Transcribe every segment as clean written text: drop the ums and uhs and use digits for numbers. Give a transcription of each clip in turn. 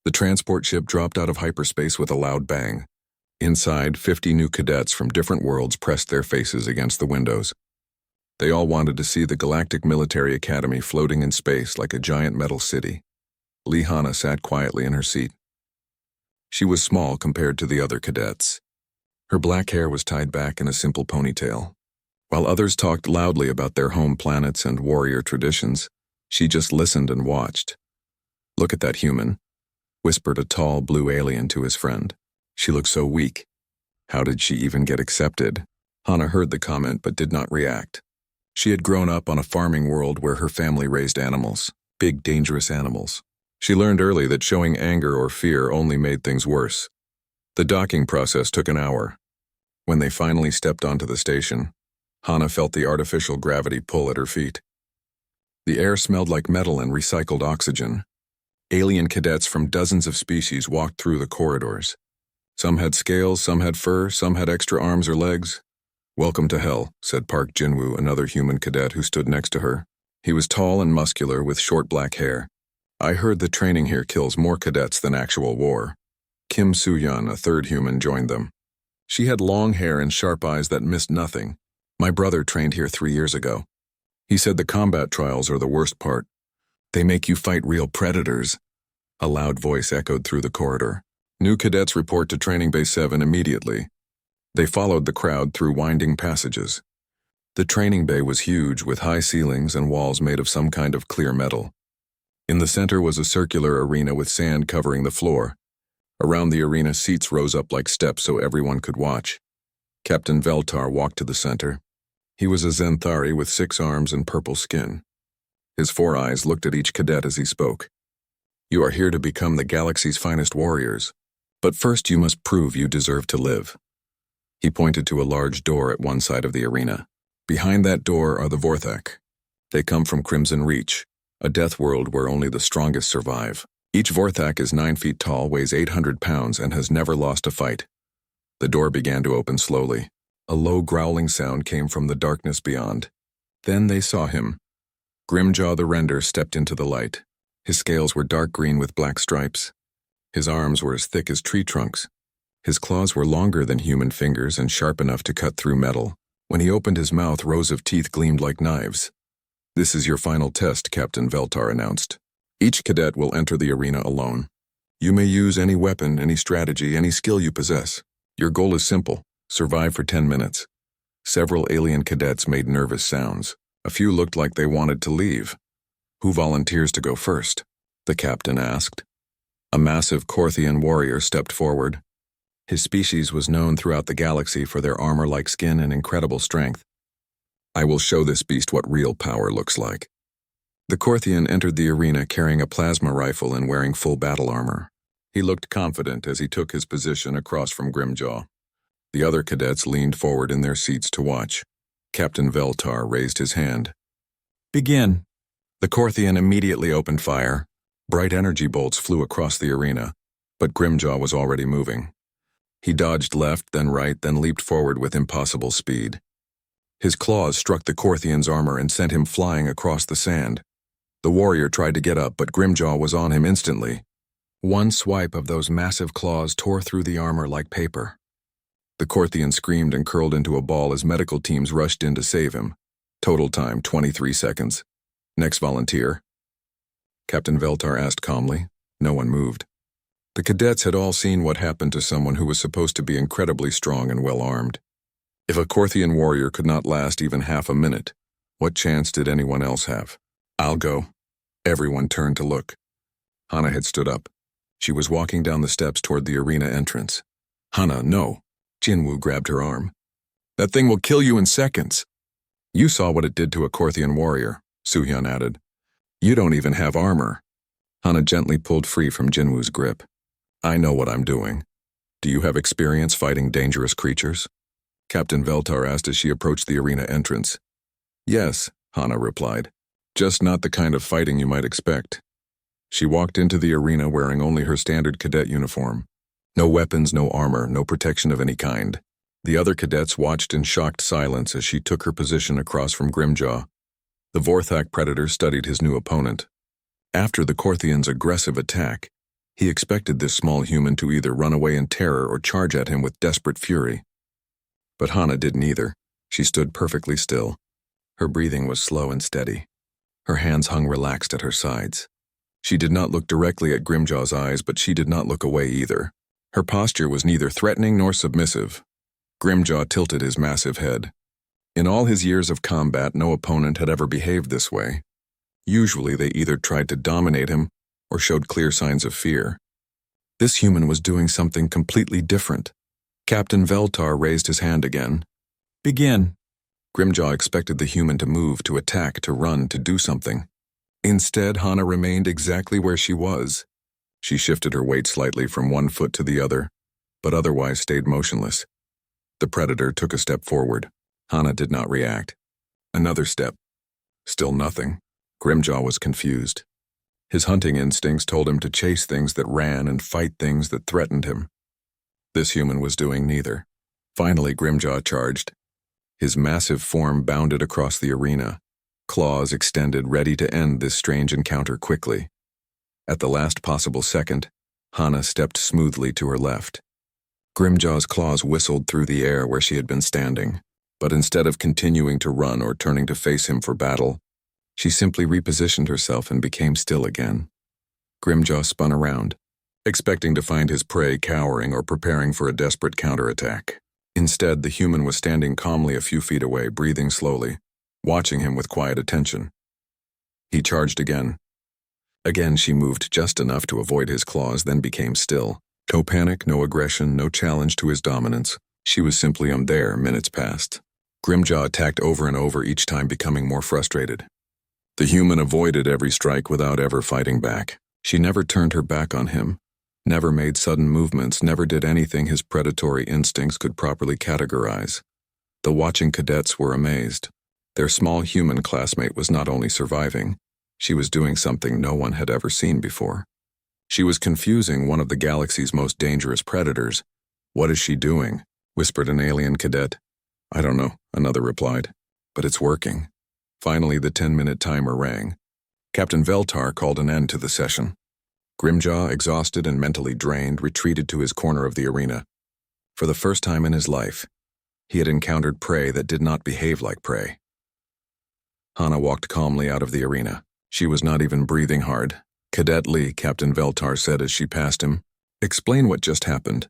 The transport ship dropped out of hyperspace with a loud bang. Inside, 50 new cadets from different worlds pressed their faces against the windows. They all wanted to see the Galactic Military Academy floating in space like a giant metal city. Lihana sat quietly in her seat. She was small compared to the other cadets. Her black hair was tied back in a simple ponytail. While others talked loudly about their home planets and warrior traditions, she just listened and watched. "Look at that human," whispered a tall blue alien to his friend. "She looks so weak. How did she even get accepted?" Hana heard the comment but did not react. She had grown up on a farming world where her family raised animals, big dangerous animals. She learned early that showing anger or fear only made things worse. The docking process took an hour. When they finally stepped onto the station, Hana felt the artificial gravity pull at her feet. The air smelled like metal and recycled oxygen. Alien cadets from dozens of species walked through the corridors. Some had scales, some had fur, some had extra arms or legs. "Welcome to hell," said Park Jinwoo, another human cadet who stood next to her. He was tall and muscular with short black hair. "I heard the training here kills more cadets than actual war." Kim Soo-yeon, a third human, joined them. She had long hair and sharp eyes that missed nothing. "My brother trained here 3 years ago. He said the combat trials are the worst part. They make you fight real predators." A loud voice echoed through the corridor. "New cadets report to Training Base 7 immediately." They followed the crowd through winding passages. The training bay was huge, with high ceilings and walls made of some kind of clear metal. In the center was a circular arena with sand covering the floor. Around the arena, seats rose up like steps so everyone could watch. Captain Veltar walked to the center. He was a Zenthari with 6 arms and purple skin. His 4 eyes looked at each cadet as he spoke. "You are here to become the galaxy's finest warriors. But first you must prove you deserve to live." He pointed to a large door at one side of the arena. "Behind that door are the Vorthak. They come from Crimson Reach, a death world where only the strongest survive. Each Vorthak is 9 feet tall, weighs 800 pounds, and has never lost a fight." The door began to open slowly. A low growling sound came from the darkness beyond. Then they saw him. Grimjaw the Render stepped into the light. His scales were dark green with black stripes. His arms were as thick as tree trunks. His claws were longer than human fingers and sharp enough to cut through metal. When he opened his mouth, rows of teeth gleamed like knives. "This is your final test," Captain Veltar announced. "Each cadet will enter the arena alone. You may use any weapon, any strategy, any skill you possess. Your goal is simple: survive for 10 minutes. Several alien cadets made nervous sounds. A few looked like they wanted to leave. "Who volunteers to go first?" the captain asked. A massive Korthian warrior stepped forward. His species was known throughout the galaxy for their armor-like skin and incredible strength. "I will show this beast what real power looks like." The Korthian entered the arena carrying a plasma rifle and wearing full battle armor. He looked confident as he took his position across from Grimjaw. The other cadets leaned forward in their seats to watch. Captain Veltar raised his hand. "Begin." The Korthian immediately opened fire. Bright energy bolts flew across the arena, but Grimjaw was already moving. He dodged left, then right, then leaped forward with impossible speed. His claws struck the Korthian's armor and sent him flying across the sand. The warrior tried to get up, but Grimjaw was on him instantly. One swipe of those massive claws tore through the armor like paper. The Korthian screamed and curled into a ball as medical teams rushed in to save him. Total time, 23 seconds. "Next volunteer." Captain Veltar asked calmly. No one moved. The cadets had all seen what happened to someone who was supposed to be incredibly strong and well-armed. If a Korthian warrior could not last even half a minute, what chance did anyone else have? "I'll go." Everyone turned to look. Hana had stood up. She was walking down the steps toward the arena entrance. "Hana, no." Jinwoo grabbed her arm. "That thing will kill you in seconds." "You saw what it did to a Korthian warrior," Soo-hyun added. "You don't even have armor." Hana gently pulled free from Jinwoo's grip. "I know what I'm doing. Do you have experience fighting dangerous creatures?" Captain Veltar asked as she approached the arena entrance. "Yes," Hana replied. "Just not the kind of fighting you might expect." She walked into the arena wearing only her standard cadet uniform. No weapons, no armor, no protection of any kind. The other cadets watched in shocked silence as she took her position across from Grimjaw. The Vorthak predator studied his new opponent. After the Korthian's aggressive attack, He expected this small human to either run away in terror or charge at him with desperate fury. But Hana didn't either. She stood perfectly still. Her breathing was slow and steady. Her hands hung relaxed at her sides. She did not look directly at Grimjaw's eyes, but she did not look away either. Her posture was neither threatening nor submissive. Grimjaw tilted his massive head. In all his years of combat, no opponent had ever behaved this way. Usually they either tried to dominate him or showed clear signs of fear. This human was doing something completely different. Captain Veltar raised his hand again. "Begin." Grimjaw expected the human to move, to attack, to run, to do something. Instead, Hana remained exactly where she was. She shifted her weight slightly from one foot to the other, but otherwise stayed motionless. The predator took a step forward. Hana did not react. Another step. Still nothing. Grimjaw was confused. His hunting instincts told him to chase things that ran and fight things that threatened him. This human was doing neither. Finally, Grimjaw charged. His massive form bounded across the arena, claws extended, ready to end this strange encounter quickly. At the last possible second, Hana stepped smoothly to her left. Grimjaw's claws whistled through the air where she had been standing, but instead of continuing to run or turning to face him for battle, she simply repositioned herself and became still again. Grimjaw spun around, expecting to find his prey cowering or preparing for a desperate counterattack. Instead, the human was standing calmly a few feet away, breathing slowly, watching him with quiet attention. He charged again. Again, she moved just enough to avoid his claws, then became still. No panic, no aggression, no challenge to his dominance. She was simply there. Minutes passed. Grimjaw attacked over and over, each time becoming more frustrated. The human avoided every strike without ever fighting back. She never turned her back on him, never made sudden movements, never did anything his predatory instincts could properly categorize. The watching cadets were amazed. Their small human classmate was not only surviving, she was doing something no one had ever seen before. She was confusing one of the galaxy's most dangerous predators. "What is she doing?" whispered an alien cadet. "I don't know," another replied. "But it's working." Finally, the 10-minute timer rang. Captain Veltar called an end to the session. Grimjaw, exhausted and mentally drained, retreated to his corner of the arena. For the first time in his life, he had encountered prey that did not behave like prey. Hana walked calmly out of the arena. She was not even breathing hard. "Cadet Lee," Captain Veltar said as she passed him. "Explain what just happened."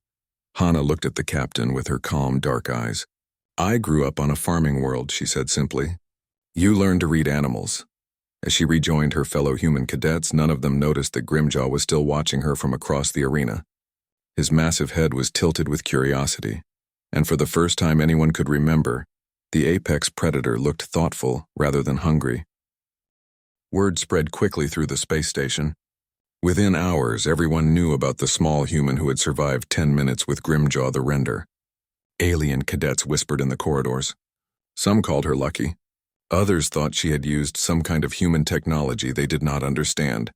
Hana looked at the captain with her calm, dark eyes. "I grew up on a farming world," she said simply. "You learned to read animals." As she rejoined her fellow human cadets, none of them noticed that Grimjaw was still watching her from across the arena. His massive head was tilted with curiosity, and for the first time anyone could remember, the apex predator looked thoughtful rather than hungry. Word spread quickly through the space station. Within hours, everyone knew about the small human who had survived 10 minutes with Grimjaw the Render. Alien cadets whispered in the corridors. Some called her lucky. Others thought she had used some kind of human technology they did not understand.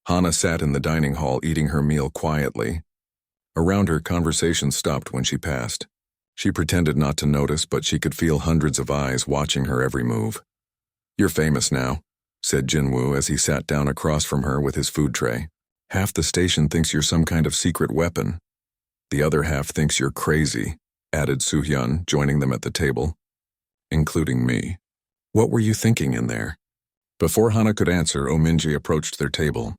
Hana sat in the dining hall eating her meal quietly. Around her, conversation stopped when she passed. She pretended not to notice, but she could feel hundreds of eyes watching her every move. "You're famous now," said Jinwoo as he sat down across from her with his food tray. "Half the station thinks you're some kind of secret weapon. The other half thinks you're crazy," added Soo-hyun, joining them at the table. "Including me. What were you thinking in there?" Before Hana could answer, Ominji approached their table.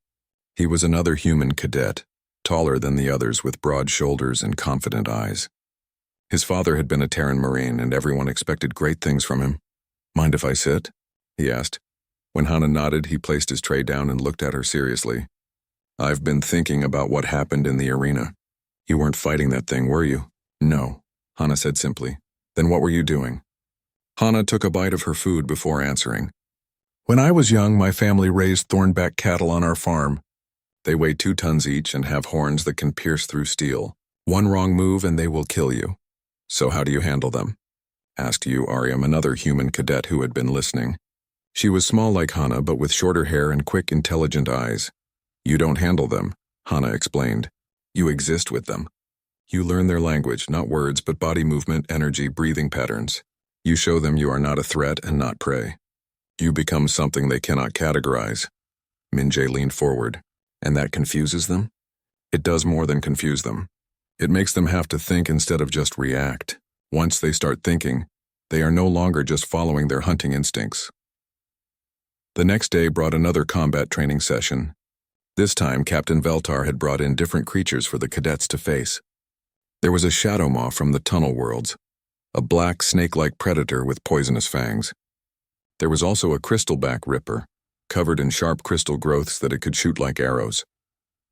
He was another human cadet, taller than the others with broad shoulders and confident eyes. His father had been a Terran Marine, and everyone expected great things from him. "Mind if I sit?" he asked. When Hana nodded, he placed his tray down and looked at her seriously. "I've been thinking about what happened in the arena. You weren't fighting that thing, were you?" "No," Hana said simply. "Then what were you doing?" Hana took a bite of her food before answering. "When I was young, my family raised thornback cattle on our farm. They weigh 2 tons each and have horns that can pierce through steel. One wrong move and they will kill you. So how do you handle them?" asked Yu Aryam, another human cadet who had been listening. She was small like Hana, but with shorter hair and quick, intelligent eyes. "You don't handle them," Hana explained. "You exist with them. You learn their language, not words, but body movement, energy, breathing patterns. You show them you are not a threat and not prey. You become something they cannot categorize." Min-jae leaned forward. "And that confuses them?" It does more than confuse them. It makes them have to think instead of just react. Once they start thinking, they are no longer just following their hunting instincts. The next day brought another combat training session. This time, Captain Veltar had brought in different creatures for the cadets to face. There was a shadow maw from the tunnel worlds, a black snake-like predator with poisonous fangs. There was also a crystalback ripper, covered in sharp crystal growths that it could shoot like arrows.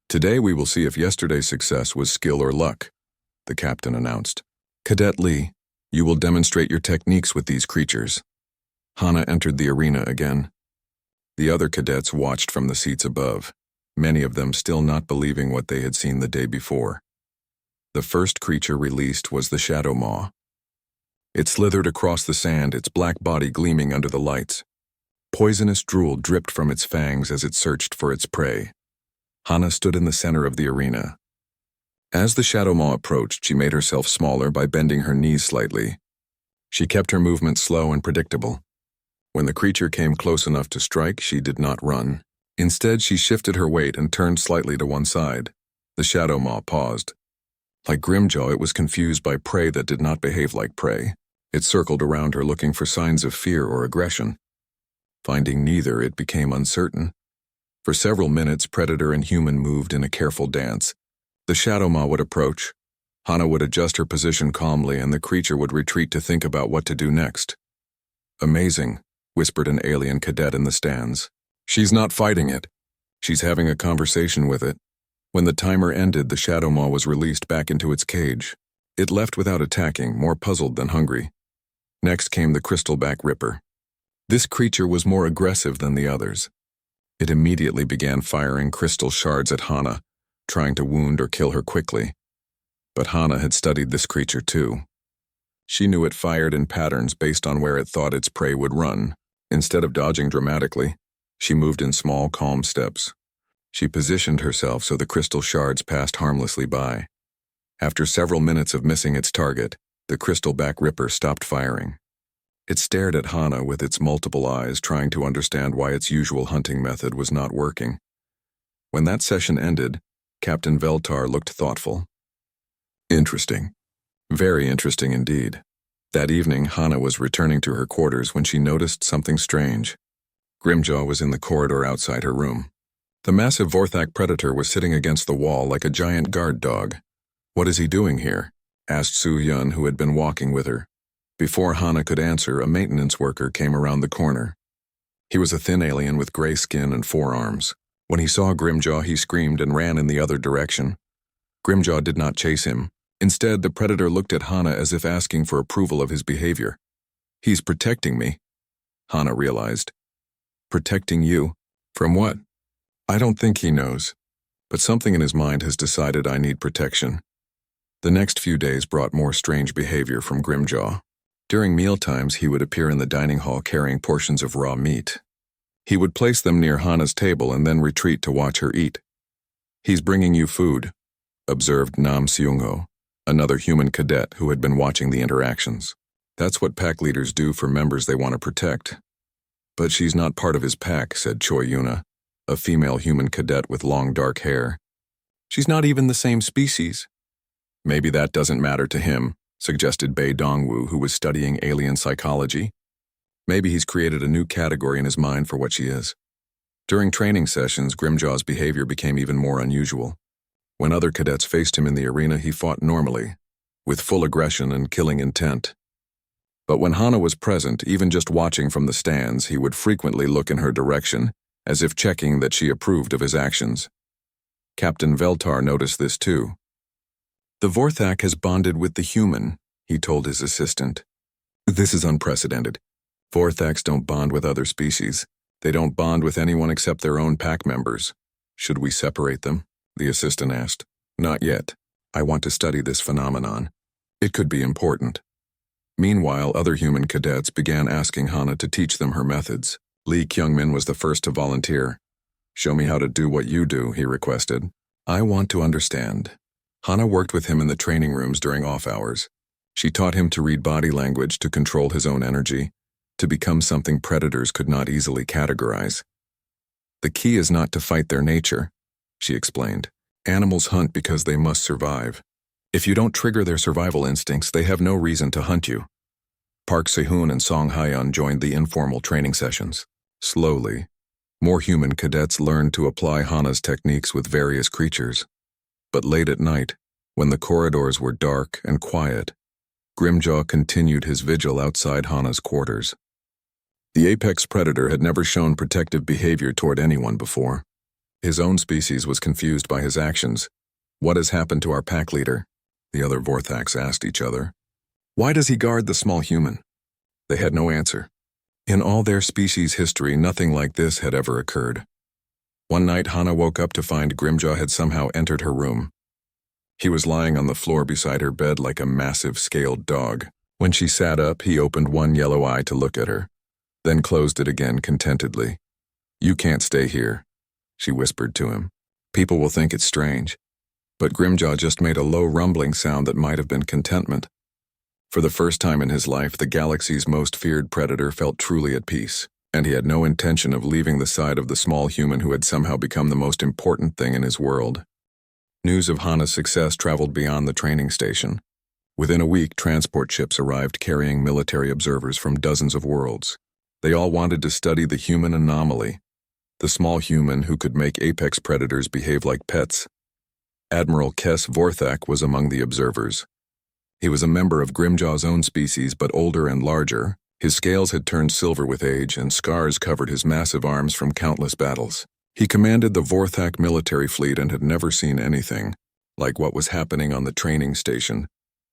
Today we will see if yesterday's success was skill or luck, the captain announced. Cadet Lee, you will demonstrate your techniques with these creatures. Hana entered the arena again. The other cadets watched from the seats above, many of them still not believing what they had seen the day before. The first creature released was the shadow maw. It slithered across the sand, its black body gleaming under the lights. Poisonous drool dripped from its fangs as it searched for its prey. Hana stood in the center of the arena. As the shadow maw approached, she made herself smaller by bending her knees slightly. She kept her movement slow and predictable. When the creature came close enough to strike, she did not run. Instead, she shifted her weight and turned slightly to one side. The shadow maw paused. Like Grimjaw, it was confused by prey that did not behave like prey. It circled around her looking for signs of fear or aggression. Finding neither, it became uncertain. For several minutes, predator and human moved in a careful dance. The shadow maw would approach. Hana would adjust her position calmly, and the creature would retreat to think about what to do next. Amazing, whispered an alien cadet in the stands. She's not fighting it. She's having a conversation with it. When the timer ended, the shadow maw was released back into its cage. It left without attacking, more puzzled than hungry. Next came the crystalback ripper. This creature was more aggressive than the others. It immediately began firing crystal shards at Hana, trying to wound or kill her quickly. But Hana had studied this creature too. She knew it fired in patterns based on where it thought its prey would run. Instead of dodging dramatically, she moved in small, calm steps. She positioned herself so the crystal shards passed harmlessly by. After several minutes of missing its target, the crystalback ripper stopped firing. It stared at Hana with its multiple eyes, trying to understand why its usual hunting method was not working. When that session ended, Captain Veltar looked thoughtful. Interesting. Very interesting indeed. That evening, Hana was returning to her quarters when she noticed something strange. Grimjaw was in the corridor outside her room. The massive Vorthak predator was sitting against the wall like a giant guard dog. What is he doing here? Asked Su Yun, who had been walking with her. Before Hana could answer, a maintenance worker came around the corner. He was a thin alien with gray skin and 4 arms. When he saw Grimjaw, he screamed and ran in the other direction. Grimjaw did not chase him. Instead, the predator looked at Hana as if asking for approval of his behavior. He's protecting me, Hana realized. Protecting you? From what? I don't think he knows, but something in his mind has decided I need protection. The next few days brought more strange behavior from Grimjaw. During mealtimes, he would appear in the dining hall carrying portions of raw meat. He would place them near Hana's table and then retreat to watch her eat. He's bringing you food, observed Nam Seung-ho, another human cadet who had been watching the interactions. That's what pack leaders do for members they want to protect. But she's not part of his pack, said Choi Yuna, a female human cadet with long dark hair. She's not even the same species. Maybe that doesn't matter to him, suggested Bae Dongwoo, who was studying alien psychology. Maybe he's created a new category in his mind for what she is. During training sessions, Grimjaw's behavior became even more unusual. When other cadets faced him in the arena, he fought normally, with full aggression and killing intent. But when Hana was present, even just watching from the stands, he would frequently look in her direction, as if checking that she approved of his actions. Captain Veltar noticed this too. The Vorthak has bonded with the human, he told his assistant. This is unprecedented. Vorthaks don't bond with other species. They don't bond with anyone except their own pack members. Should we separate them? The assistant asked. Not yet. I want to study this phenomenon. It could be important. Meanwhile, other human cadets began asking Hana to teach them her methods. Lee Kyungmin was the first to volunteer. Show me how to do what you do, he requested. I want to understand. Hana worked with him in the training rooms during off hours. She taught him to read body language to control his own energy, to become something predators could not easily categorize. The key is not to fight their nature, she explained. Animals hunt because they must survive. If you don't trigger their survival instincts, they have no reason to hunt you. Park Se-hoon and Song Hyun joined the informal training sessions. Slowly, more human cadets learned to apply Hana's techniques with various creatures. But late at night, when the corridors were dark and quiet, Grimjaw continued his vigil outside Hana's quarters. The apex predator had never shown protective behavior toward anyone before. His own species was confused by his actions. "What has happened to our pack leader?" the other Vorthax asked each other. "Why does he guard the small human?" They had no answer. In all their species' history, nothing like this had ever occurred. One night, Hana woke up to find Grimjaw had somehow entered her room. He was lying on the floor beside her bed like a massive scaled dog. When she sat up, he opened one yellow eye to look at her, then closed it again contentedly. "You can't stay here," she whispered to him. "People will think it's strange." But Grimjaw just made a low rumbling sound that might have been contentment. For the first time in his life, the galaxy's most feared predator felt truly at peace, and he had no intention of leaving the side of the small human who had somehow become the most important thing in his world. News of Hana's success traveled beyond the training station. Within a week, transport ships arrived carrying military observers from dozens of worlds. They all wanted to study the human anomaly, the small human who could make apex predators behave like pets. Admiral Kes Vorthak was among the observers. He was a member of Grimjaw's own species, but older and larger. His scales had turned silver with age, and scars covered his massive arms from countless battles. He commanded the Vorthak military fleet and had never seen anything like what was happening on the training station.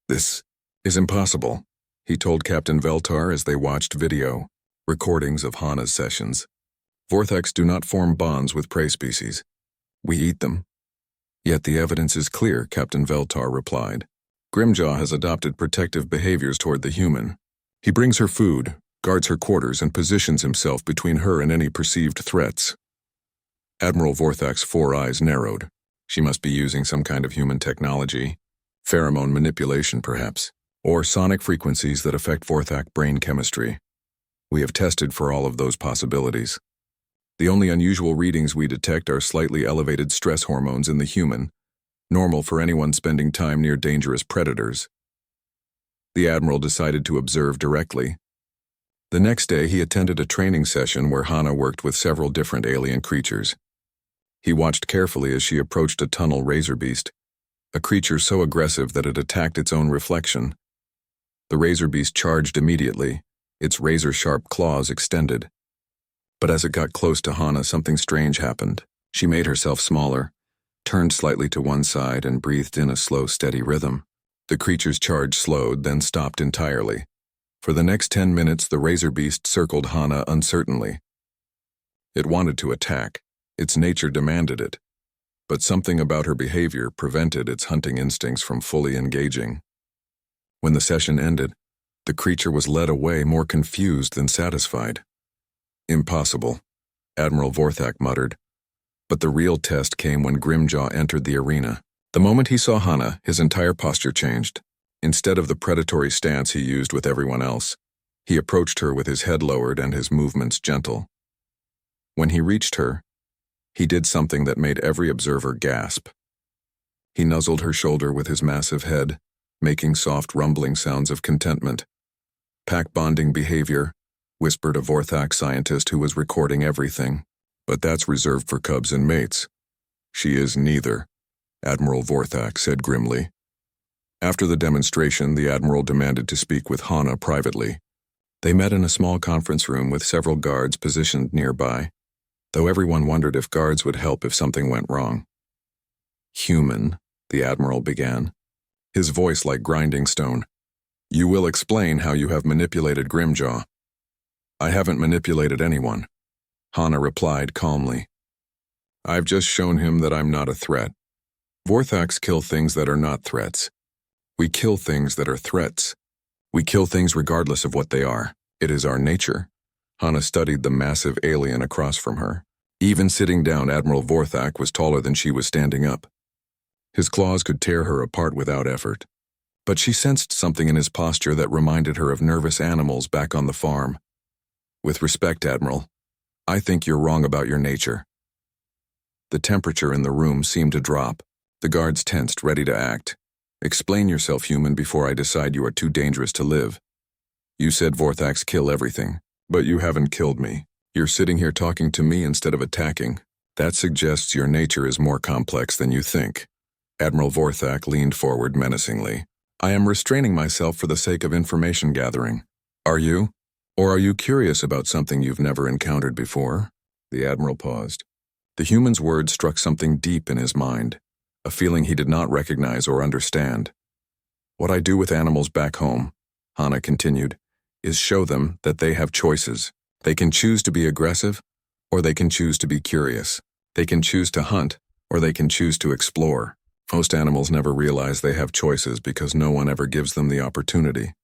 "This is impossible," he told Captain Veltar as they watched video recordings of Hana's sessions. "Vorthaks do not form bonds with prey species. We eat them." "Yet the evidence is clear," Captain Veltar replied. "Grimjaw has adopted protective behaviors toward the human. He brings her food, guards her quarters, and positions himself between her and any perceived threats." Admiral Vorthak's 4 eyes narrowed. She must be using some kind of human technology. Pheromone manipulation, perhaps. Or sonic frequencies that affect Vorthak brain chemistry. "We have tested for all of those possibilities. The only unusual readings we detect are slightly elevated stress hormones in the human, normal for anyone spending time near dangerous predators." The Admiral decided to observe directly. The next day, he attended a training session where Hana worked with several different alien creatures. He watched carefully as she approached a tunnel razor beast, a creature so aggressive that it attacked its own reflection. The razor beast charged immediately, its razor-sharp claws extended. But as it got close to Hana, something strange happened. She made herself smaller, turned slightly to one side, and breathed in a slow, steady rhythm. The creature's charge slowed, then stopped entirely. For the next 10 minutes, the razor beast circled Hana uncertainly. It wanted to attack. Its nature demanded it. But something about her behavior prevented its hunting instincts from fully engaging. When the session ended, the creature was led away more confused than satisfied. "Impossible," Admiral Vorthak muttered. But the real test came when Grimjaw entered the arena. The moment he saw Hana, his entire posture changed. Instead of the predatory stance he used with everyone else, he approached her with his head lowered and his movements gentle. When he reached her, he did something that made every observer gasp. He nuzzled her shoulder with his massive head, making soft rumbling sounds of contentment. "Pack bonding behavior," whispered a Vorthak scientist who was recording everything. "But that's reserved for cubs and mates." "She is neither," Admiral Vorthak said grimly. After the demonstration, the Admiral demanded to speak with Hana privately. They met in a small conference room with several guards positioned nearby, though everyone wondered if guards would help if something went wrong. "Human," the Admiral began, his voice like grinding stone. "You will explain how you have manipulated Grimjaw." "I haven't manipulated anyone," Hana replied calmly. "I've just shown him that I'm not a threat. Vorthaks kill things that are not threats. We kill things that are threats. We kill things regardless of what they are. It is our nature." Hana studied the massive alien across from her. Even sitting down, Admiral Vorthak was taller than she was standing up. His claws could tear her apart without effort. But she sensed something in his posture that reminded her of nervous animals back on the farm. "With respect, Admiral, I think you're wrong about your nature." The temperature in the room seemed to drop. The guards tensed, ready to act. Explain yourself, human, before I decide you are too dangerous to live. You said Vorthax kill everything, but you haven't killed me. You're sitting here talking to me instead of attacking. That suggests your nature is more complex than you think. Admiral Vorthak leaned forward menacingly. I am restraining myself for the sake of information gathering. Are you? Or are you curious about something you've never encountered before? The Admiral paused. The human's words struck something deep in his mind, a feeling he did not recognize or understand. What I do with animals back home, Hana continued, is show them that they have choices. They can choose to be aggressive, or they can choose to be curious. They can choose to hunt, or they can choose to explore. Most animals never realize they have choices because no one ever gives them the opportunity.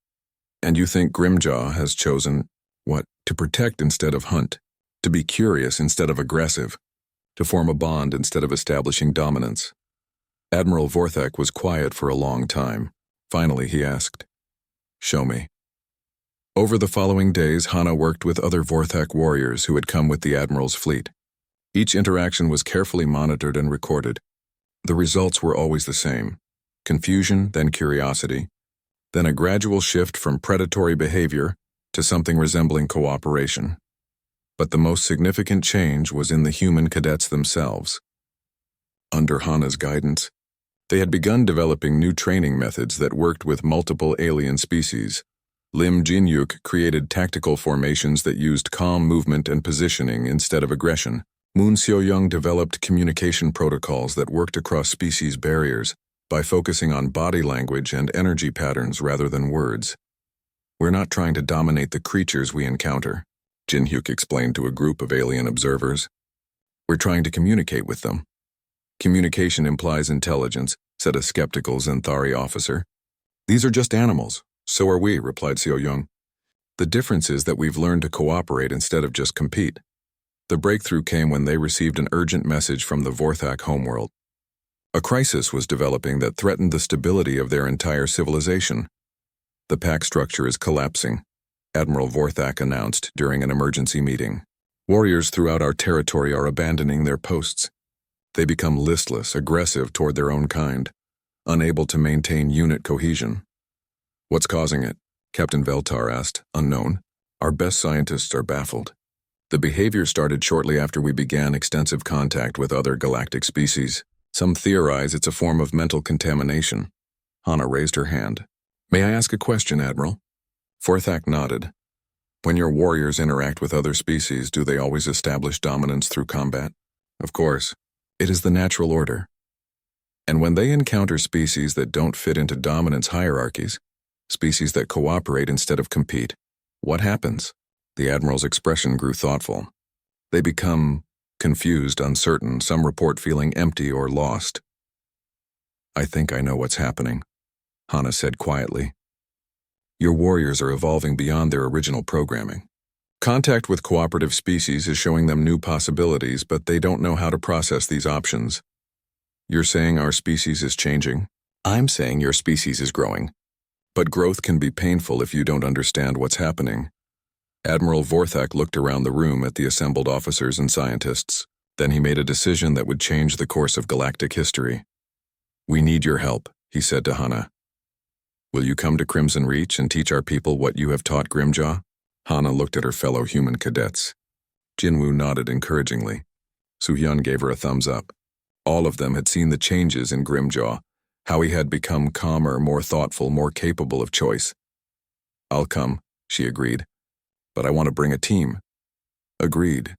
And you think Grimjaw has chosen, what? To protect instead of hunt, to be curious instead of aggressive, to form a bond instead of establishing dominance. Admiral Vorthak was quiet for a long time. Finally, he asked, Show me. Over the following days, Hana worked with other Vorthak warriors who had come with the Admiral's fleet. Each interaction was carefully monitored and recorded. The results were always the same: confusion, then curiosity, then a gradual shift from predatory behavior to something resembling cooperation. But the most significant change was in the human cadets themselves. Under Hana's guidance, they had begun developing new training methods that worked with multiple alien species. Lim Jinyuk created tactical formations that used calm movement and positioning instead of aggression. Moon Xiaoyang developed communication protocols that worked across species barriers by focusing on body language and energy patterns rather than words. We're not trying to dominate the creatures we encounter, Jinhyuk explained to a group of alien observers. We're trying to communicate with them. Communication implies intelligence, said a skeptical Zenthari officer. These are just animals. So are we, replied Xiaoyang. The difference is that we've learned to cooperate instead of just compete. The breakthrough came when they received an urgent message from the Vorthak homeworld. A crisis was developing that threatened the stability of their entire civilization. The pack structure is collapsing, Admiral Vorthak announced during an emergency meeting. Warriors throughout our territory are abandoning their posts. They become listless, aggressive toward their own kind, unable to maintain unit cohesion. What's causing it? Captain Veltar asked, unknown. Our best scientists are baffled. The behavior started shortly after we began extensive contact with other galactic species. Some theorize it's a form of mental contamination. Hana raised her hand. May I ask a question, Admiral? Vorthak nodded. When your warriors interact with other species, do they always establish dominance through combat? Of course. It is the natural order. And when they encounter species that don't fit into dominance hierarchies, species that cooperate instead of compete, what happens? The Admiral's expression grew thoughtful. They become confused, uncertain, some report feeling empty or lost. I think I know what's happening, Hana said quietly. Your warriors are evolving beyond their original programming. Contact with cooperative species is showing them new possibilities, but they don't know how to process these options. You're saying our species is changing? I'm saying your species is growing. But growth can be painful if you don't understand what's happening. Admiral Vorthak looked around the room at the assembled officers and scientists. Then he made a decision that would change the course of galactic history. We need your help, he said to Hana. Will you come to Crimson Reach and teach our people what you have taught Grimjaw? Hana looked at her fellow human cadets. Jinwoo nodded encouragingly. Soo-hyun gave her a thumbs up. All of them had seen the changes in Grimjaw, how he had become calmer, more thoughtful, more capable of choice. I'll come, she agreed. But I want to bring a team. Agreed.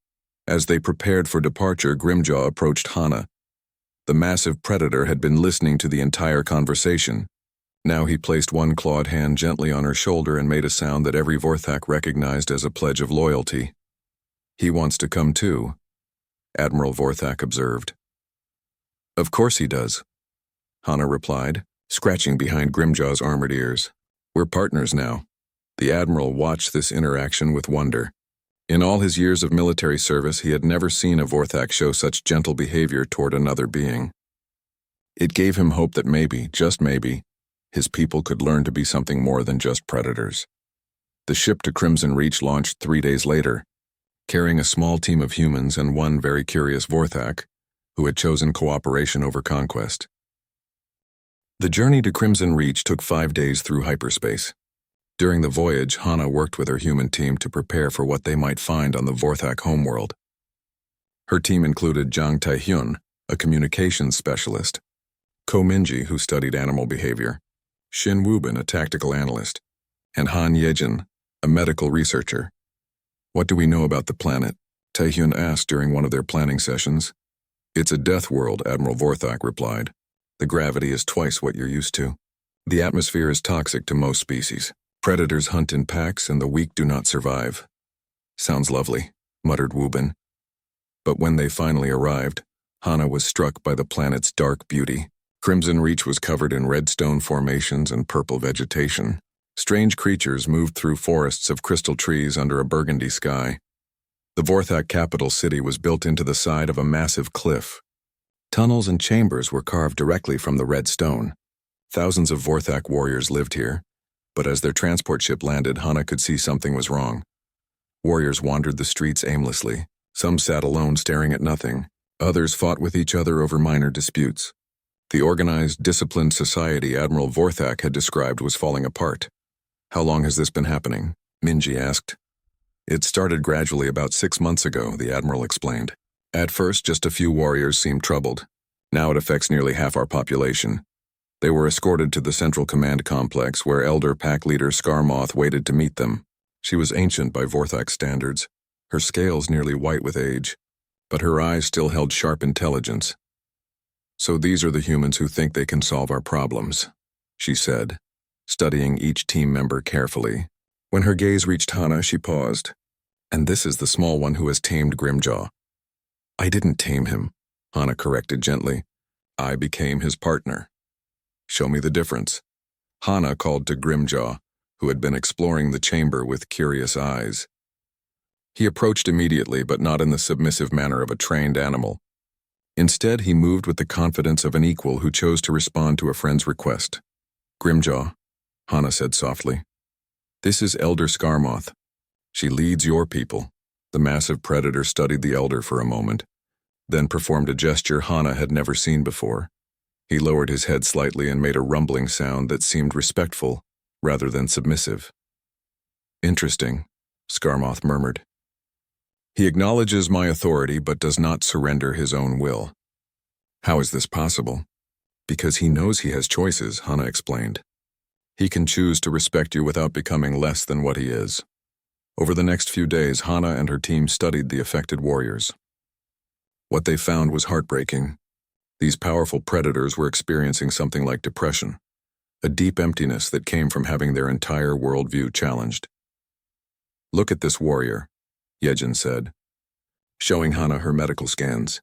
As they prepared for departure, Grimjaw approached Hana. The massive predator had been listening to the entire conversation. Now he placed one clawed hand gently on her shoulder and made a sound that every Vorthak recognized as a pledge of loyalty. He wants to come too, Admiral Vorthak observed. Of course he does, Hana replied, scratching behind Grimjaw's armored ears. We're partners now. The Admiral watched this interaction with wonder. In all his years of military service, he had never seen a Vorthak show such gentle behavior toward another being. It gave him hope that maybe, just maybe, his people could learn to be something more than just predators. The ship to Crimson Reach launched 3 days later, carrying a small team of humans and one very curious Vorthak, who had chosen cooperation over conquest. The journey to Crimson Reach took 5 days through hyperspace. During the voyage, Hana worked with her human team to prepare for what they might find on the Vorthak homeworld. Her team included Jang Taehyun, a communications specialist, Ko Minji, who studied animal behavior, Shin Woo-bin, a tactical analyst, and Han Yejin, a medical researcher. "What do we know about the planet?" Taehyun asked during one of their planning sessions. "It's a death world," Admiral Vorthak replied. "The gravity is twice what you're used to. The atmosphere is toxic to most species. Predators hunt in packs and the weak do not survive." "Sounds lovely," muttered Woo-bin. But when they finally arrived, Hana was struck by the planet's dark beauty. Crimson Reach was covered in red stone formations and purple vegetation. Strange creatures moved through forests of crystal trees under a burgundy sky. The Vorthak capital city was built into the side of a massive cliff. Tunnels and chambers were carved directly from the red stone. Thousands of Vorthak warriors lived here, but as their transport ship landed, Hana could see something was wrong. Warriors wandered the streets aimlessly. Some sat alone staring at nothing. Others fought with each other over minor disputes. The organized, disciplined society Admiral Vorthak had described was falling apart. "How long has this been happening?" Minji asked. "It started gradually about 6 months ago," the Admiral explained. "At first, just a few warriors seemed troubled. Now it affects nearly half our population." They were escorted to the Central Command Complex, where Elder Pack Leader Skarmoth waited to meet them. She was ancient by Vorthak standards, her scales nearly white with age, but her eyes still held sharp intelligence. "So these are the humans who think they can solve our problems," she said, studying each team member carefully. When her gaze reached Hana, she paused. "And this is the small one who has tamed Grimjaw." "I didn't tame him," Hana corrected gently. "I became his partner." "Show me the difference." Hana called to Grimjaw, who had been exploring the chamber with curious eyes. He approached immediately, but not in the submissive manner of a trained animal. Instead, he moved with the confidence of an equal who chose to respond to a friend's request. "Grimjaw," Hana said softly. "This is Elder Skarmoth. She leads your people." The massive predator studied the elder for a moment, then performed a gesture Hana had never seen before. He lowered his head slightly and made a rumbling sound that seemed respectful, rather than submissive. "Interesting," Skarmoth murmured. "He acknowledges my authority but does not surrender his own will." "How is this possible?" "Because he knows he has choices," Hana explained. "He can choose to respect you without becoming less than what he is." Over the next few days, Hana and her team studied the affected warriors. What they found was heartbreaking. These powerful predators were experiencing something like depression, a deep emptiness that came from having their entire worldview challenged. "Look at this warrior," Yejin said, showing Hana her medical scans.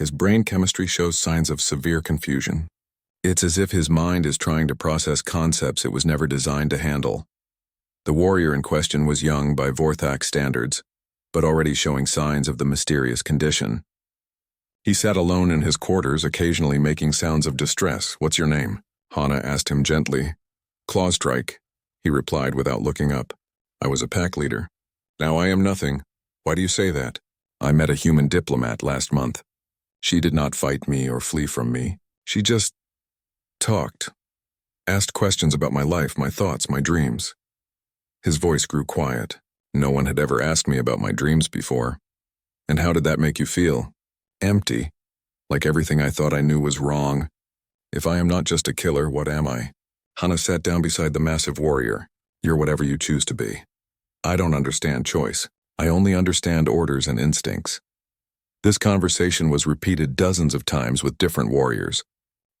"His brain chemistry shows signs of severe confusion. It's as if his mind is trying to process concepts it was never designed to handle." The warrior in question was young by Vorthak standards, but already showing signs of the mysterious condition. He sat alone in his quarters, occasionally making sounds of distress. "What's your name?" Hana asked him gently. "Clawstrike," he replied without looking up. "I was a pack leader. Now I am nothing." "Why do you say that?" "I met a human diplomat last month. She did not fight me or flee from me. She just talked. Asked questions about my life, my thoughts, my dreams." His voice grew quiet. "No one had ever asked me about my dreams before." "And how did that make you feel?" "Empty. Like everything I thought I knew was wrong. If I am not just a killer, what am I?" Hana sat down beside the massive warrior. "You're whatever you choose to be. I don't understand choice. I only understand orders and instincts." This conversation was repeated dozens of times with different warriors.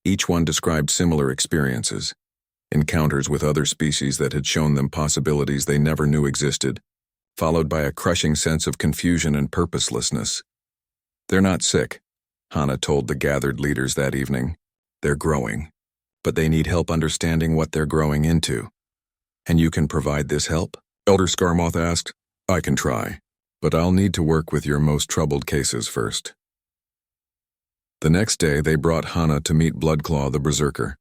Each one described similar experiences, encounters with other species that had shown them possibilities they never knew existed, followed by a crushing sense of confusion and purposelessness. "They're not sick," Hana told the gathered leaders that evening. "They're growing, but they need help understanding what they're growing into." "And you can provide this help?" Elder Skarmoth asked. "I can try, but I'll need to work with your most troubled cases first." The next day, they brought Hana to meet Bloodclaw the Berserker.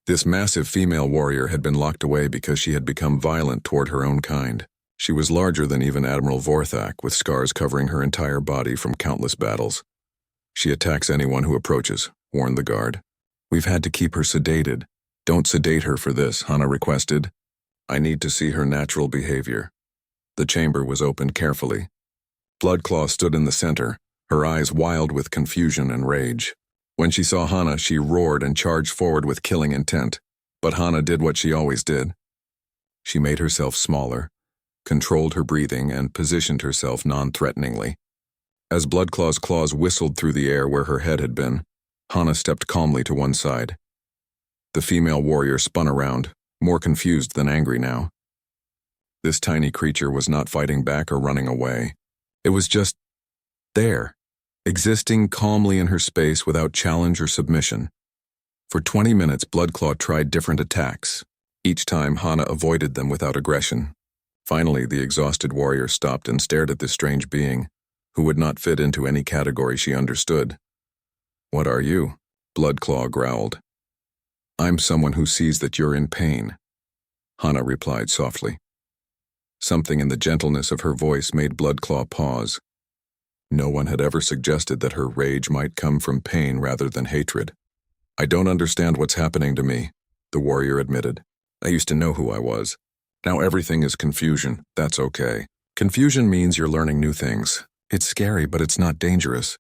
This massive female warrior had been locked away because she had become violent toward her own kind. She was larger than even Admiral Vorthak, with scars covering her entire body from countless battles. "She attacks anyone who approaches," warned the guard. We've had to keep her sedated. Don't sedate her for this, Hana requested. I need to see her natural behavior. The chamber was opened carefully. Bloodclaw stood in the center, her eyes wild with confusion and rage. When she saw Hana, she roared and charged forward with killing intent. But Hana did what she always did. She made herself smaller, controlled her breathing, and positioned herself non-threateningly. As Bloodclaw's claws whistled through the air where her head had been, Hana stepped calmly to one side. The female warrior spun around, more confused than angry now. This tiny creature was not fighting back or running away. It was just there, existing calmly in her space without challenge or submission. For 20 minutes, Bloodclaw tried different attacks. Each time, Hana avoided them without aggression. Finally, the exhausted warrior stopped and stared at this strange being, who would not fit into any category she understood. What are you? Bloodclaw growled. I'm someone who sees that you're in pain, Hana replied softly. Something in the gentleness of her voice made Bloodclaw pause. No one had ever suggested that her rage might come from pain rather than hatred. I don't understand what's happening to me, the warrior admitted. I used to know who I was. Now everything is confusion. That's okay. Confusion means you're learning new things. It's scary, but it's not dangerous.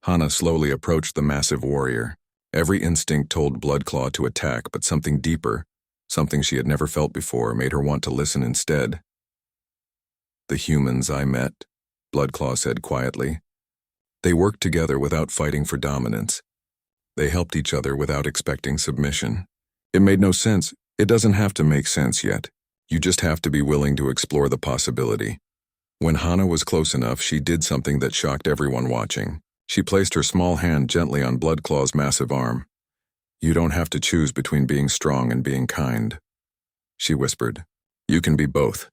Hana slowly approached the massive warrior. Every instinct told Bloodclaw to attack, but something deeper, something she had never felt before, made her want to listen instead. The humans I met, Bloodclaw said quietly. They worked together without fighting for dominance. They helped each other without expecting submission. It made no sense. It doesn't have to make sense yet. You just have to be willing to explore the possibility. When Hana was close enough, she did something that shocked everyone watching. She placed her small hand gently on Bloodclaw's massive arm. You don't have to choose between being strong and being kind, she whispered. You can be both.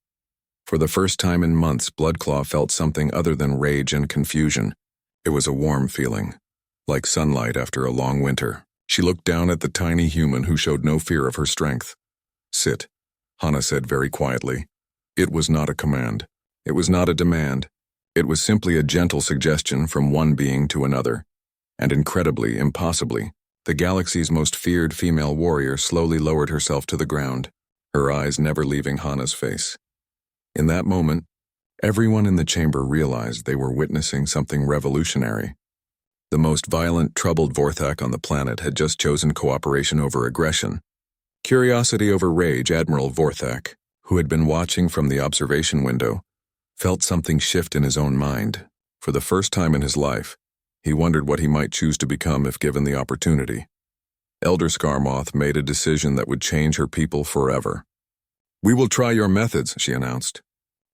For the first time in months, Bloodclaw felt something other than rage and confusion. It was a warm feeling, like sunlight after a long winter. She looked down at the tiny human who showed no fear of her strength. Sit, Hana said very quietly. It was not a command. It was not a demand. It was simply a gentle suggestion from one being to another. And incredibly, impossibly, the galaxy's most feared female warrior slowly lowered herself to the ground, her eyes never leaving Hana's face. In that moment, everyone in the chamber realized they were witnessing something revolutionary. The most violent, troubled Vorthak on the planet had just chosen cooperation over aggression. Curiosity over rage. Admiral Vorthak, who had been watching from the observation window, felt something shift in his own mind. For the first time in his life, he wondered what he might choose to become if given the opportunity. Elder Skarmoth made a decision that would change her people forever. We will try your methods, she announced.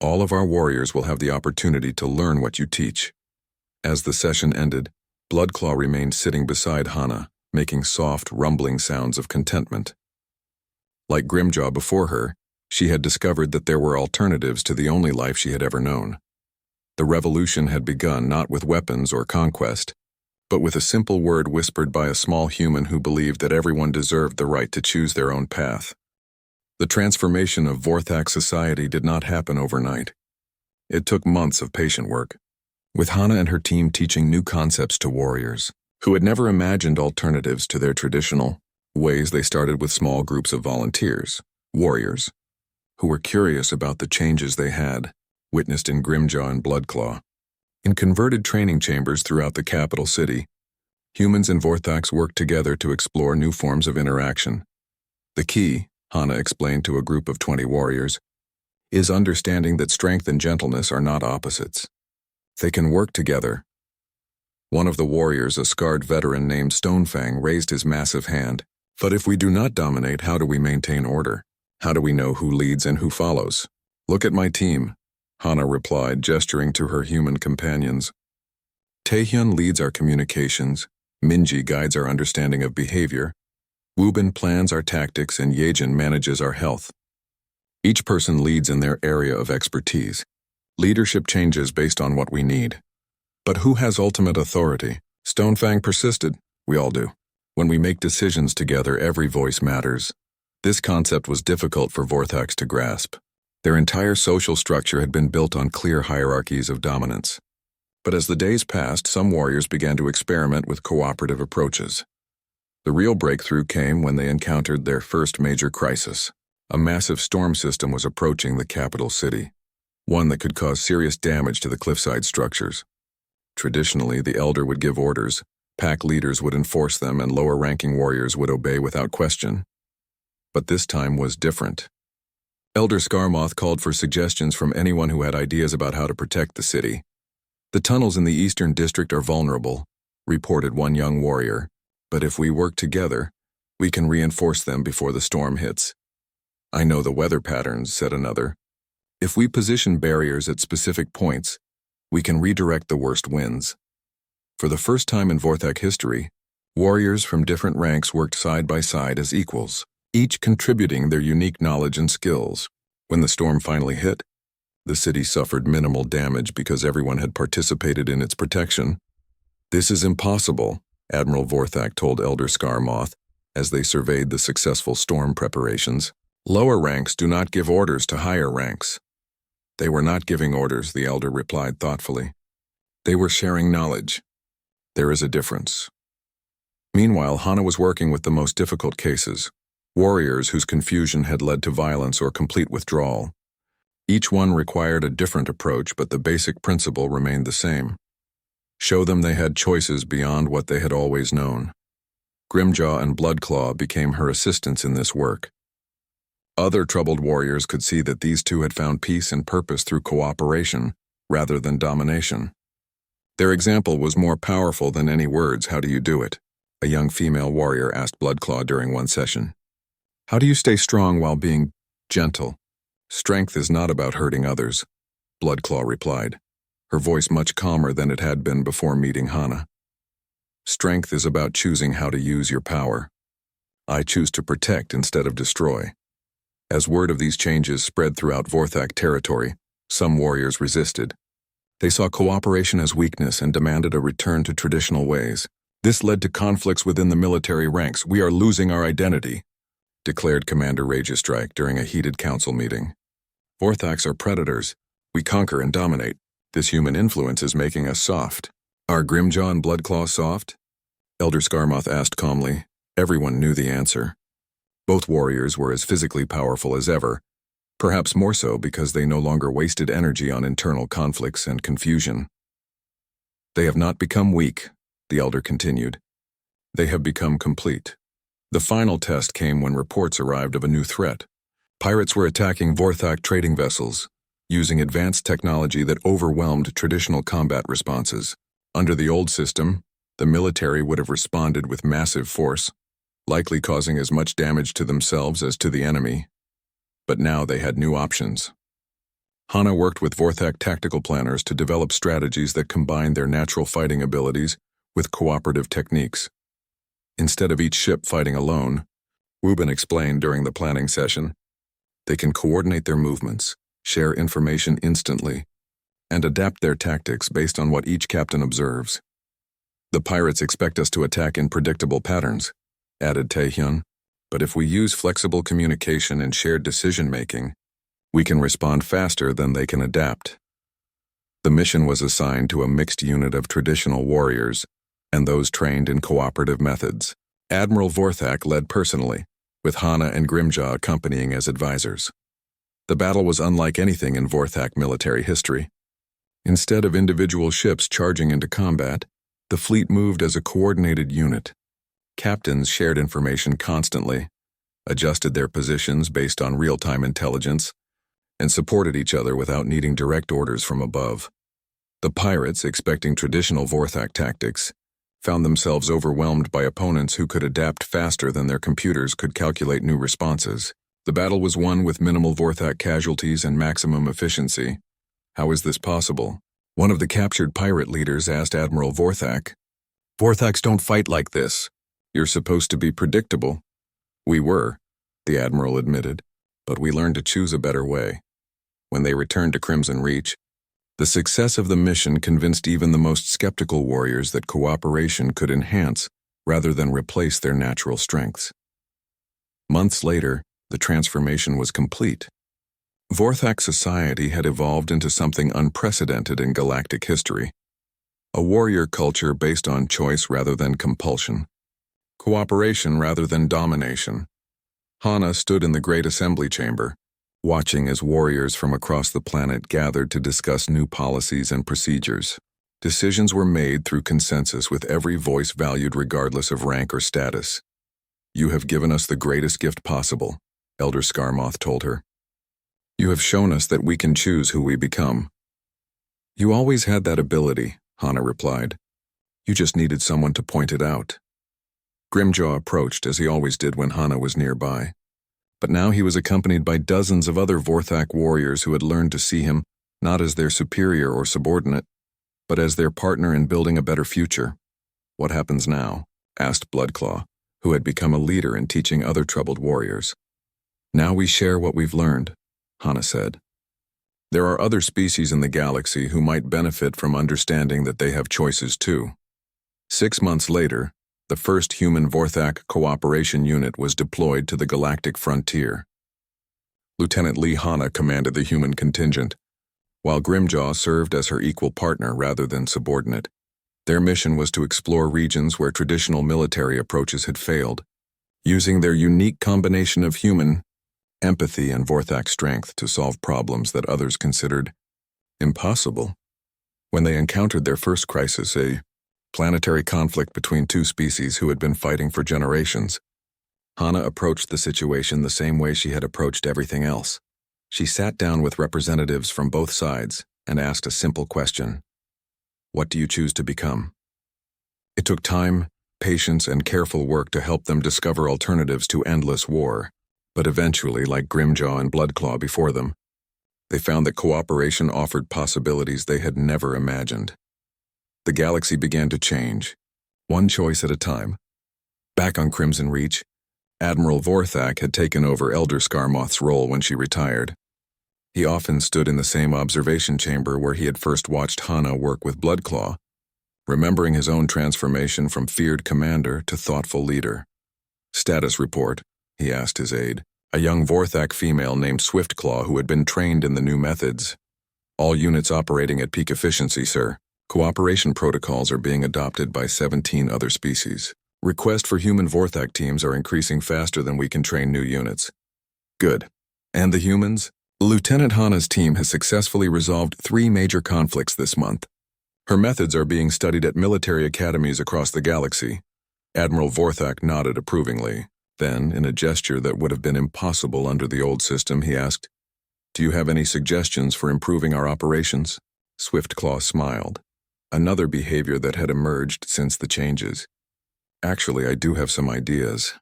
All of our warriors will have the opportunity to learn what you teach. As the session ended, Bloodclaw remained sitting beside Hana, making soft, rumbling sounds of contentment. Like Grimjaw before her, she had discovered that there were alternatives to the only life she had ever known. The revolution had begun not with weapons or conquest, but with a simple word whispered by a small human who believed that everyone deserved the right to choose their own path. The transformation of Vorthak society did not happen overnight. It took months of patient work, with Hana and her team teaching new concepts to warriors, who had never imagined alternatives to their traditional ways. They started with small groups of volunteers, warriors, who were curious about the changes they had witnessed in Grimjaw and Bloodclaw. In converted training chambers throughout the capital city, humans and Vorthaks worked together to explore new forms of interaction. The key, Hana explained to a group of 20 warriors, is understanding that strength and gentleness are not opposites. They can work together. One of the warriors, a scarred veteran named Stonefang, raised his massive hand. But if we do not dominate, how do we maintain order? How do we know who leads and who follows? Look at my team, Hana replied, gesturing to her human companions. Taehyun leads our communications, Minji guides our understanding of behavior, Wubin plans our tactics, and Yejin manages our health. Each person leads in their area of expertise. Leadership changes based on what we need. But who has ultimate authority? Stonefang persisted. We all do. When we make decisions together, every voice matters. This concept was difficult for Vorthaks to grasp. Their entire social structure had been built on clear hierarchies of dominance. But as the days passed, some warriors began to experiment with cooperative approaches. The real breakthrough came when they encountered their first major crisis. A massive storm system was approaching the capital city, one that could cause serious damage to the cliffside structures. Traditionally, the Elder would give orders, pack leaders would enforce them, and lower-ranking warriors would obey without question. But this time was different. Elder Skarmoth called for suggestions from anyone who had ideas about how to protect the city. "The tunnels in the eastern district are vulnerable," reported one young warrior, "but if we work together, we can reinforce them before the storm hits." "I know the weather patterns," said another. "If we position barriers at specific points, we can redirect the worst winds." For the first time in Vorthak history, warriors from different ranks worked side by side as equals, each contributing their unique knowledge and skills. When the storm finally hit, the city suffered minimal damage because everyone had participated in its protection. "This is impossible," Admiral Vorthak told Elder Skarmoth as they surveyed the successful storm preparations. "Lower ranks do not give orders to higher ranks." "They were not giving orders," the Elder replied thoughtfully. "They were sharing knowledge. There is a difference." Meanwhile, Hana was working with the most difficult cases, warriors whose confusion had led to violence or complete withdrawal. Each one required a different approach, but the basic principle remained the same. Show them they had choices beyond what they had always known. Grimjaw and Bloodclaw became her assistants in this work. Other troubled warriors could see that these two had found peace and purpose through cooperation rather than domination. Their example was more powerful than any words. "How do you do it?" a young female warrior asked Bloodclaw during one session. "How do you stay strong while being gentle?" "Strength is not about hurting others," Bloodclaw replied, her voice much calmer than it had been before meeting Hana. "Strength is about choosing how to use your power. I choose to protect instead of destroy." As word of these changes spread throughout Vorthak territory, some warriors resisted. They saw cooperation as weakness and demanded a return to traditional ways. This led to conflicts within the military ranks. "We are losing our identity," declared Commander Ragestrike during a heated council meeting. "Vorthaks are predators. We conquer and dominate. This human influence is making us soft." "Are Grimjaw and Bloodclaw soft?" Elder Skarmoth asked calmly. Everyone knew the answer. Both warriors were as physically powerful as ever, perhaps more so because they no longer wasted energy on internal conflicts and confusion. "They have not become weak," the Elder continued. "They have become complete." The final test came when reports arrived of a new threat. Pirates were attacking Vorthak trading vessels, using advanced technology that overwhelmed traditional combat responses. Under the old system, the military would have responded with massive force, likely causing as much damage to themselves as to the enemy. But now they had new options. Hana worked with Vorthak tactical planners to develop strategies that combined their natural fighting abilities with cooperative techniques. Instead of each ship fighting alone, Wubin explained during the planning session, they can coordinate their movements, share information instantly, and adapt their tactics based on what each captain observes. "The pirates expect us to attack in predictable patterns," added Taehyun, "but if we use flexible communication and shared decision-making, we can respond faster than they can adapt." The mission was assigned to a mixed unit of traditional warriors and those trained in cooperative methods. Admiral Vorthak led personally, with Hana and Grimjaw accompanying as advisors. The battle was unlike anything in Vorthak military history. Instead of individual ships charging into combat, the fleet moved as a coordinated unit. Captains shared information constantly, adjusted their positions based on real-time intelligence, and supported each other without needing direct orders from above. The pirates, expecting traditional Vorthak tactics, found themselves overwhelmed by opponents who could adapt faster than their computers could calculate new responses. The battle was won with minimal Vorthak casualties and maximum efficiency. "How is this possible?" one of the captured pirate leaders asked Admiral Vorthak. "Vorthaks don't fight like this. You're supposed to be predictable." "We were," the Admiral admitted, "but we learned to choose a better way." When they returned to Crimson Reach, the success of the mission convinced even the most skeptical warriors that cooperation could enhance rather than replace their natural strengths. Months later, the transformation was complete. Vorthak society had evolved into something unprecedented in galactic history. A warrior culture based on choice rather than compulsion. Cooperation rather than domination. Hana stood in the great assembly chamber, watching as warriors from across the planet gathered to discuss new policies and procedures. Decisions were made through consensus with every voice valued regardless of rank or status. "You have given us the greatest gift possible," Elder Skarmoth told her. "You have shown us that we can choose who we become." "You always had that ability," Hana replied. "You just needed someone to point it out." Grimjaw approached as he always did when Hana was nearby. But now he was accompanied by dozens of other Vorthak warriors who had learned to see him not as their superior or subordinate, but as their partner in building a better future. "What happens now?" asked Bloodclaw, who had become a leader in teaching other troubled warriors. "Now we share what we've learned," Hana said. "There are other species in the galaxy who might benefit from understanding that they have choices too." 6 months later, the first human Vorthak cooperation unit was deployed to the galactic frontier. Lieutenant Lee Hana commanded the human contingent, while Grimjaw served as her equal partner rather than subordinate. Their mission was to explore regions where traditional military approaches had failed, using their unique combination of human, empathy, and Vorthak strength to solve problems that others considered impossible. When they encountered their first crisis, a planetary conflict between two species who had been fighting for generations, Hana approached the situation the same way she had approached everything else. She sat down with representatives from both sides and asked a simple question: "What do you choose to become?" It took time, patience, and careful work to help them discover alternatives to endless war, but eventually, like Grimjaw and Bloodclaw before them, they found that cooperation offered possibilities they had never imagined. The galaxy began to change, one choice at a time. Back on Crimson Reach, Admiral Vorthak had taken over Elder Skarmoth's role when she retired. He often stood in the same observation chamber where he had first watched Hana work with Bloodclaw, remembering his own transformation from feared commander to thoughtful leader. "Status report," he asked his aide, a young Vorthak female named Swiftclaw who had been trained in the new methods. "All units operating at peak efficiency, sir. Cooperation protocols are being adopted by 17 other species. Requests for human Vorthak teams are increasing faster than we can train new units." "Good. And the humans?" Lieutenant Hana's team has successfully resolved 3 major conflicts this month. Her methods are being studied at military academies across the galaxy. Admiral Vorthak nodded approvingly. Then, in a gesture that would have been impossible under the old system, he asked, "Do you have any suggestions for improving our operations?" Swiftclaw smiled, another behavior that had emerged since the changes. "Actually, I do have some ideas."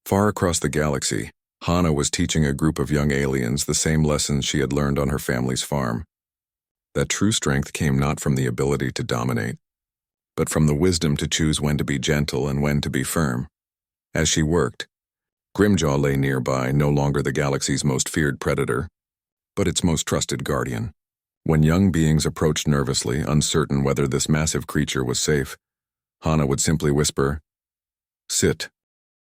Far across the galaxy, Hana was teaching a group of young aliens the same lessons she had learned on her family's farm. That true strength came not from the ability to dominate, but from the wisdom to choose when to be gentle and when to be firm. As she worked, Grimjaw lay nearby, no longer the galaxy's most feared predator, but its most trusted guardian. When young beings approached nervously, uncertain whether this massive creature was safe, Hana would simply whisper, "Sit,"